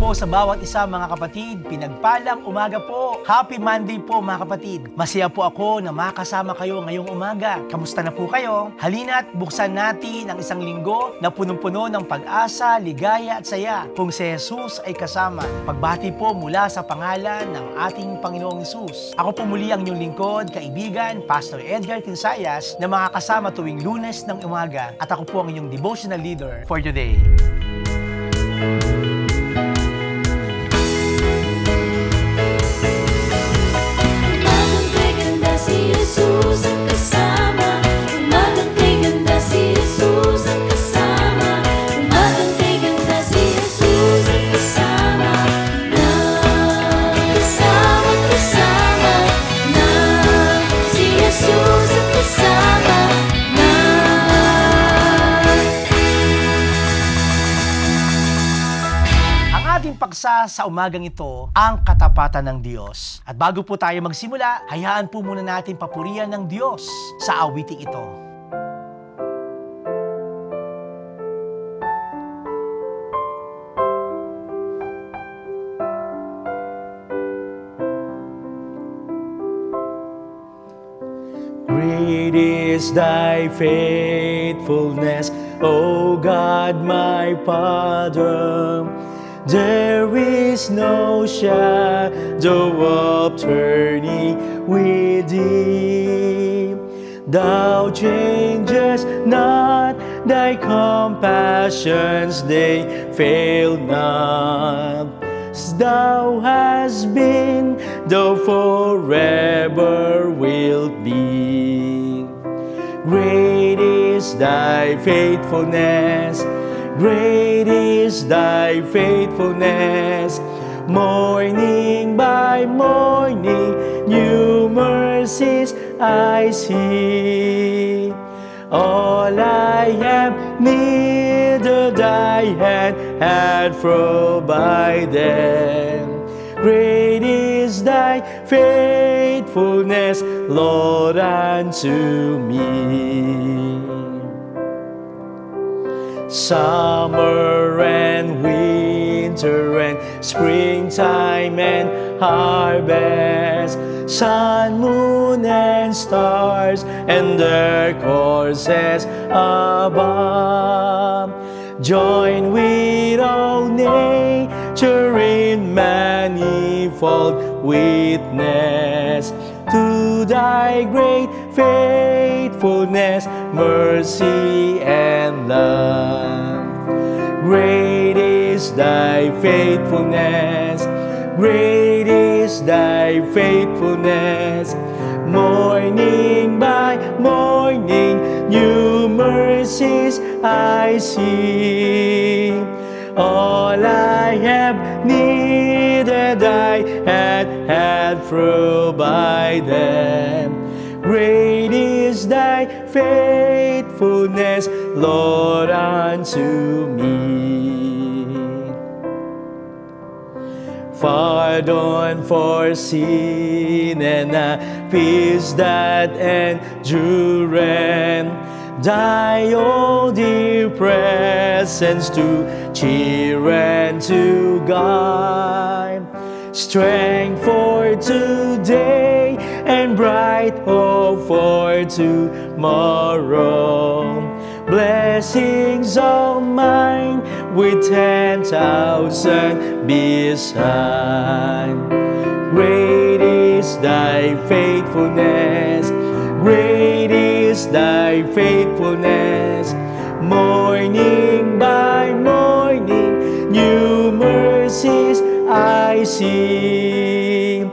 po sa bawat isa mga kapatid. Pinagpalang umaga po. Happy Monday po mga kapatid. Masaya po ako na makasama kayo ngayong umaga. Kamusta na po kayo? Halina't buksan natin ang isang linggo na punong-puno ng pag-asa, ligaya at saya kung si Jesus ay kasama. Pagbati po mula sa pangalan ng ating Panginoong Jesus. Ako po muli ang inyong lingkod, kaibigan, Pastor Edgar Tinsayas na makakasama tuwing Lunes ng umaga. At ako po ang inyong devotional leader for today. Paksa sa umagang ito ang katapatan ng Diyos. At bago po tayo magsimula, hayaan po muna natin papurihan ng Diyos sa awiting ito. Great is thy faithfulness, O God my Father. There is no shadow of turning with thee. Thou changest not, thy compassions they fail not. Thou hast been, thou forever wilt be. Great is thy faithfulness, great is thy faithfulness. Morning by morning, new mercies I see. All I have needed thy hand hath provided. Great is thy faithfulness, Lord, unto me. Summer and winter and springtime and harvest, sun, moon, and stars, and their courses above, join with all nature in manifold witness to thy great faithfulness, mercy, and love. Great is thy faithfulness, great is thy faithfulness. Morning by morning, new mercies I see. All I have needed thy hand hath provided. Great is thy faithfulness, Lord, unto me. Pardon for sin and a peace that endureth, thy old dear presence to cheer and to guide, strength for today and bright hope for tomorrow. Blessings all mine with 10,000 beside. Great is thy faithfulness, great is thy faithfulness. Morning by morning, new mercies I see.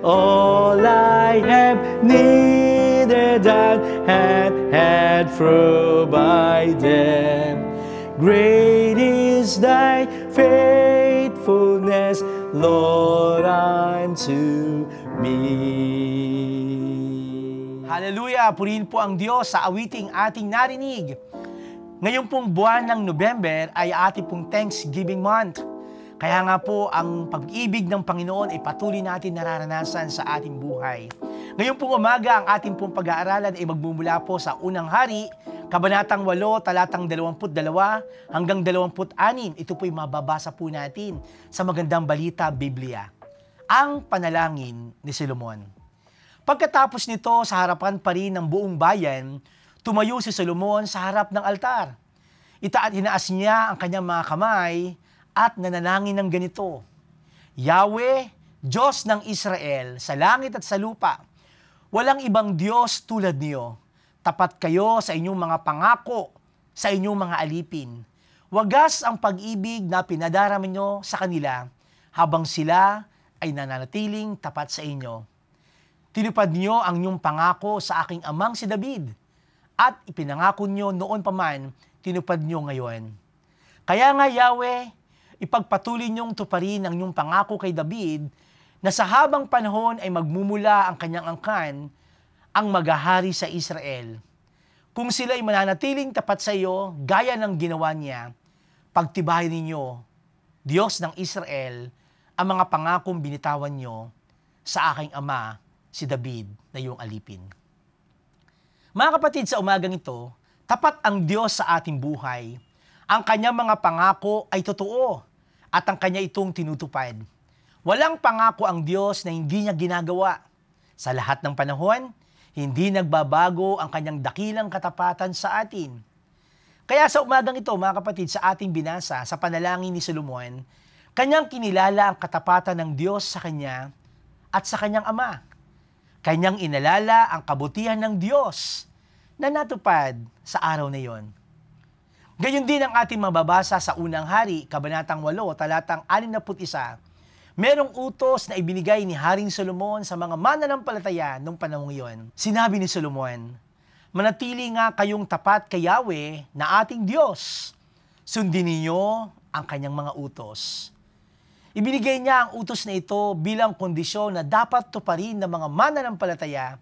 All I have needed thy hand hath provided. Great is thy faithfulness, Lord, unto me. Hallelujah! Purihin po ang Diyos sa awiting ating narinig. Ngayon pong buwan ng November ay ating pong Thanksgiving month. Kaya nga po, ang pag-ibig ng Panginoon ay patuloy natin nararanasan sa ating buhay. Ngayon pong umaga, ang ating pong pag-aaralan ay magmumula po sa Unang Hari, Kabanatang 8, talatang 22 hanggang 26. Ito po'y mababasa po natin sa Magandang Balita, Biblia. Ang panalangin ni Solomon. Pagkatapos nito, sa harapan pa rin ng buong bayan, tumayo si Solomon sa harap ng altar. Hinaas niya ang kanyang mga kamay at nanalangin ng ganito: Yahweh, Diyos ng Israel, sa langit at sa lupa, walang ibang Diyos tulad niyo. Tapat kayo sa inyong mga pangako, sa inyong mga alipin. Wagas ang pag-ibig na pinadarama niyo sa kanila habang sila ay nananatiling tapat sa inyo. Tinupad niyo ang inyong pangako sa aking amang si David at ipinangako niyo noon pa man, tinupad niyo ngayon. Kaya nga Yahweh, ipagpatuloy niyong tuparin ang inyong pangako kay David na sa habang panahon ay magmumula ang kanyang angkan ang maghahari sa Israel. Kung sila ay mananatiling tapat sa iyo, gaya ng ginawa niya, pagtibayin ninyo, Diyos ng Israel, ang mga pangakong binitawan niyo sa aking ama, si David, na iyong alipin. Mga kapatid, sa umagang ito, tapat ang Diyos sa ating buhay. Ang kanyang mga pangako ay totoo at ang kanya itong tinutupad. Walang pangako ang Diyos na hindi niya ginagawa. Sa lahat ng panahon, hindi nagbabago ang kanyang dakilang katapatan sa atin. Kaya sa umagang ito, mga kapatid, sa ating binasa, sa panalangin ni Solomon, kanyang kinilala ang katapatan ng Diyos sa kanya at sa kanyang ama. Kanyang inalala ang kabutihan ng Diyos na natupad sa araw na iyon. Gayon din ang ating mababasa sa unang hari, kabanatang 8, talatang 61. Merong utos na ibinigay ni Haring Solomon sa mga mananampalataya noong panahong iyon. Sinabi ni Solomon, manatili nga kayong tapat kay Yahweh na ating Diyos. Sundin ninyo ang kanyang mga utos. Ibinigay niya ang utos na ito bilang kondisyon na dapat tuparin ng mga mananampalataya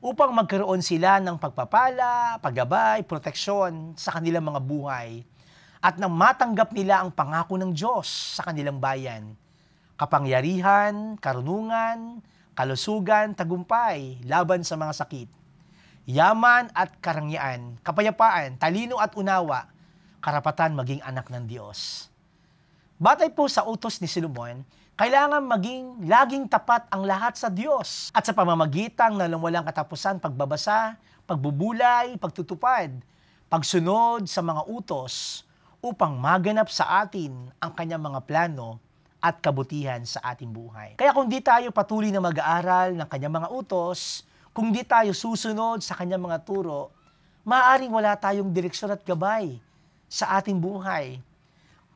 upang magkaroon sila ng pagpapala, paggabay, proteksyon sa kanilang mga buhay at nang matanggap nila ang pangako ng Diyos sa kanilang bayan. Kapangyarihan, karunungan, kalusugan, tagumpay, laban sa mga sakit. Yaman at karangyaan, kapayapaan, talino at unawa, karapatan maging anak ng Diyos. Batay po sa utos ni Solomon, kailangan maging laging tapat ang lahat sa Diyos at sa pamamagitan ng walang katapusan pagbabasa, pagbubulay, pagtutupad, pagsunod sa mga utos upang maganap sa atin ang kanyang mga plano at kabutihan sa ating buhay. Kaya kung di tayo patuloy na mag-aaral ng kanyang mga utos, kung di tayo susunod sa kanyang mga turo, maaaring wala tayong direksyon at gabay sa ating buhay.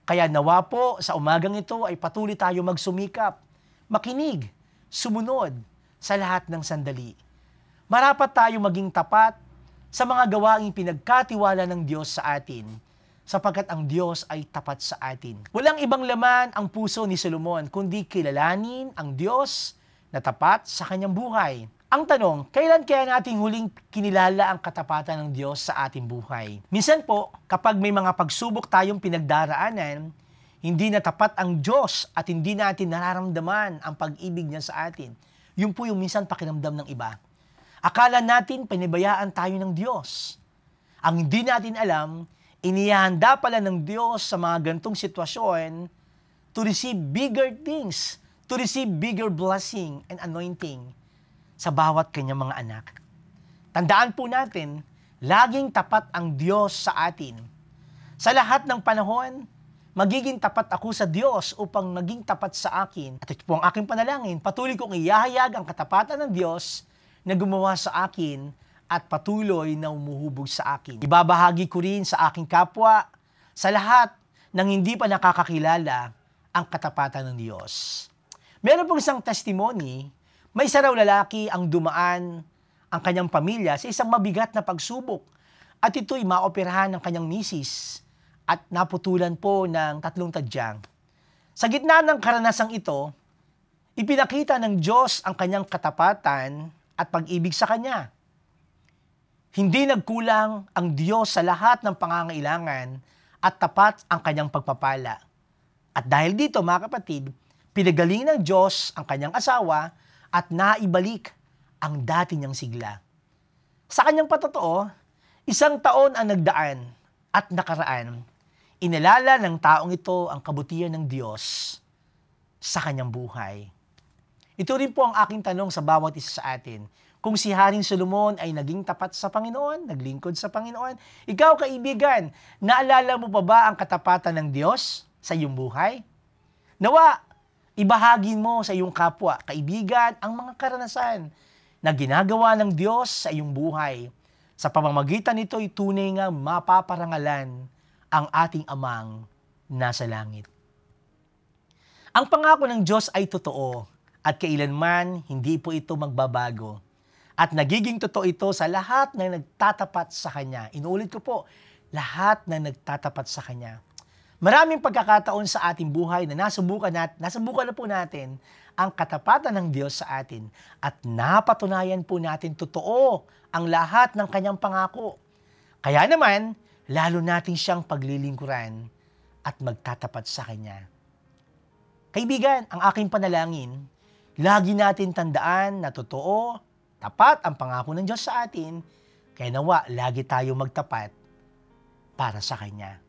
Kaya nawa po sa umagang ito ay patuloy tayo magsumikap, makinig, sumunod sa lahat ng sandali. Marapat tayo maging tapat sa mga gawaing pinagkatiwala ng Diyos sa atin, sapagkat ang Diyos ay tapat sa atin. Walang ibang laman ang puso ni Solomon, kundi kilalanin ang Diyos na tapat sa kanyang buhay. Ang tanong, kailan kaya nating huling kinilala ang katapatan ng Diyos sa ating buhay? Minsan po, kapag may mga pagsubok tayong pinagdaraanan, hindi na tapat ang Diyos at hindi natin nararamdaman ang pag-ibig niya sa atin. Yun po yung minsan pakiramdam ng iba. Akala natin panibayaan tayo ng Diyos. Ang hindi natin alam, inihanda pala ng Diyos sa mga gantong sitwasyon to receive bigger things, to receive bigger blessing and anointing sa bawat kanyang mga anak. Tandaan po natin, laging tapat ang Diyos sa atin. Sa lahat ng panahon, magiging tapat ako sa Diyos upang maging tapat sa akin. At ito po ang aking panalangin, patuloy kong iyahayag ang katapatan ng Diyos na gumawa sa akin at patuloy na umuhubog sa akin. Ibabahagi ko rin sa aking kapwa, sa lahat ng hindi pa nakakakilala ang katapatan ng Diyos. Meron pong isang testimony, may isa raw lalaki ang dumaan ang kanyang pamilya sa isang mabigat na pagsubok at ito'y maoperahan ng kanyang misis at naputulan po ng 3 tadyang. Sa gitna ng karanasang ito, ipinakita ng Diyos ang kanyang katapatan at pag-ibig sa kanya. Hindi nagkulang ang Diyos sa lahat ng pangangailangan at tapat ang kanyang pagpapala. At dahil dito, mga kapatid, pinagaling ng Diyos ang kanyang asawa at naibalik ang dati niyang sigla. Sa kanyang patotoo, Isang taon ang nagdaan at nakaraan. Inalala ng taong ito ang kabutihan ng Diyos sa kanyang buhay. Ito rin po ang aking tanong sa bawat isa sa atin. Kung si Haring Solomon ay naging tapat sa Panginoon, naglingkod sa Panginoon, ikaw kaibigan, naalala mo pa ba ang katapatan ng Diyos sa iyong buhay? Nawa, ibahagi mo sa iyong kapwa, kaibigan, ang mga karanasan na ginagawa ng Diyos sa iyong buhay. Sa pamamagitan nito, tunay nga mapaparangalan ang ating Amang nasa langit. Ang pangako ng Diyos ay totoo at kailanman hindi po ito magbabago. At nagiging totoo ito sa lahat ng nagtatapat sa Kanya. Inuulit ko po, lahat ng nagtatapat sa Kanya. Maraming pagkakataon sa ating buhay na nasubukan na po natin ang katapatan ng Diyos sa atin at napatunayan po natin totoo ang lahat ng Kanyang pangako. Kaya naman, lalo natin siyang paglilingkuran at magtatapat sa Kanya. Kaibigan, ang aking panalangin, lagi natin tandaan na totoo, tapat ang pangako ng Diyos sa atin, kaya nawa lagi tayo magtapat para sa Kanya.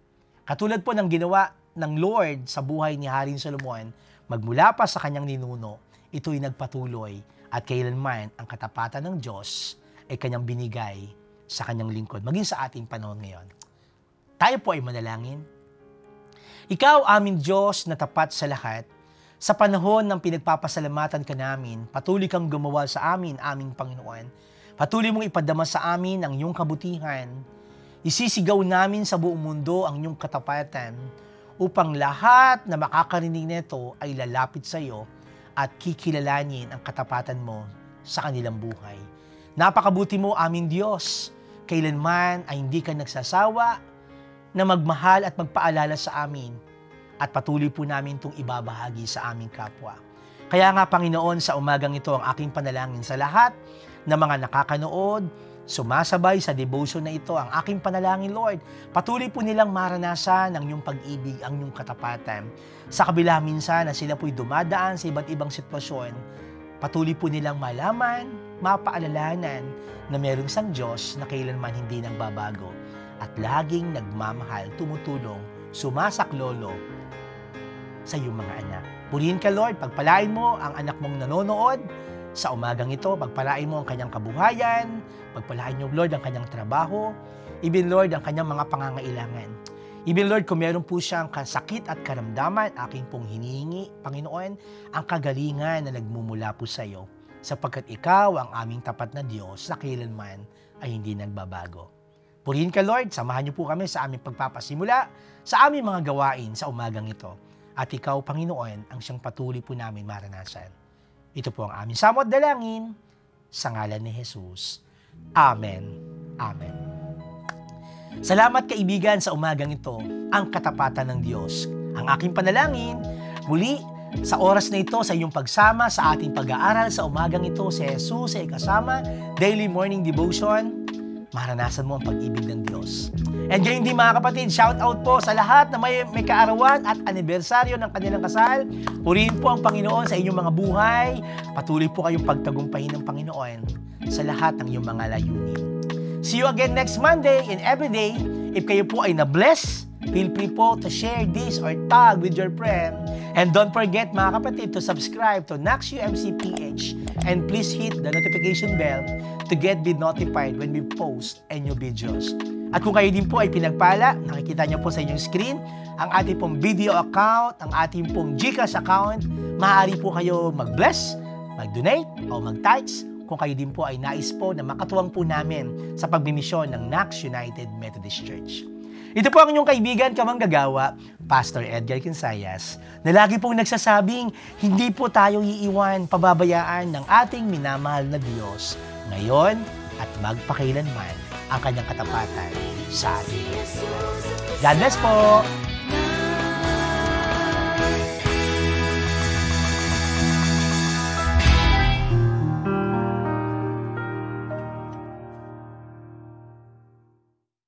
Katulad po ng ginawa ng Lord sa buhay ni Haring Solomon, magmula pa sa kanyang ninuno, ito'y nagpatuloy at kailanman ang katapatan ng Diyos ay kanyang binigay sa kanyang lingkod, maging sa ating panahon ngayon. Tayo po ay manalangin. Ikaw, aming Diyos na tapat sa lahat, sa panahon ng pinagpapasalamatan ka namin, patuloy kang gumawa sa amin, aming Panginoon. Patuloy mong ipadama sa amin ang iyong kabutihan. Isisigaw namin sa buong mundo ang iyong katapatan upang lahat na makakarinig nito ay lalapit sa iyo at kikilalanin ang katapatan mo sa kanilang buhay. Napakabuti mo, aming Diyos. Kailanman ay hindi ka nagsasawa na magmahal at magpaalala sa amin at patuloy po namin itong ibabahagi sa aming kapwa. Kaya nga, Panginoon, sa umagang ito ang aking panalangin sa lahat na mga nakakanood, sumasabay sa devotion na ito, ang aking panalangin, Lord, patuloy po nilang maranasan ang iyong pag-ibig, ang iyong katapatan. Sa kabila minsan na sila po'y dumadaan sa iba't ibang sitwasyon, patuloy po nilang malaman, mapaalalahanan na mayroong isang Diyos na kailanman hindi nagbabago at laging nagmamahal, tumutulong, sumasaklolo sa iyong mga anak. Purihin ka, Lord, pagpalain mo ang anak mong nanonood sa umagang ito, pagpalain mo ang kanyang kabuhayan, pagpalain niyo, Lord, ang kanyang trabaho, even, Lord, ang kanyang mga pangangailangan. Even, Lord, kung meron po siyang kasakit at karamdaman, aking pong hinihingi, Panginoon, ang kagalingan na nagmumula po sa iyo, sapagkat ikaw ang aming tapat na Diyos na kailanman ay hindi nagbabago. Purihin ka, Lord, samahan niyo po kami sa aming pagpapasimula, sa aming mga gawain sa umagang ito. At ikaw, Panginoon, ang siyang patuloy po namin maranasan. Ito po ang aming samot dalangin sa ngalan ni Jesus. Amen. Amen. Salamat, kaibigan, sa umagang ito, ang katapatan ng Diyos. Ang aking panalangin, muli, sa oras na ito, sa iyong pagsama sa ating pag-aaral sa umagang ito, si Jesus ay kasama, Daily Morning Devotion, maranasan mo ang pag-ibig ng Diyos. And gayon din, mga kapatid, shout out po sa lahat na may kaarawan at anibersaryo ng kanilang kasal. Purihin po ang Panginoon sa inyong mga buhay. Patuloy po kayong pagtagumpayin ng Panginoon sa lahat ng iyong mga layunin. See you again next Monday and every day. If kayo po ay na-bless, feel free po to share this or tag with your friend. And don't forget, mga kapatid, to subscribe to Nax UMC PH. And please hit the notification bell to get be notified when we post a new videos. At kung kayo din po ay pinagpala, nakikita niyo po sa inyong screen ang ating pong video account, ang ating pong GCash account. Maaari po kayo mag-bless, mag-donate, o mag-tithes kung kayo din po ay nais po na makatuwang po namin sa pagmimisyon ng Nax United Methodist Church. Ito po ang inyong kaibigan, kamanggagawa, Pastor Edgar Quinsayas, na lagi pong nagsasabing, hindi po tayo iiwan, pababayaan ng ating minamahal na Diyos, ngayon at magpakailanman ang kanyang katapatan sa atin. God bless po!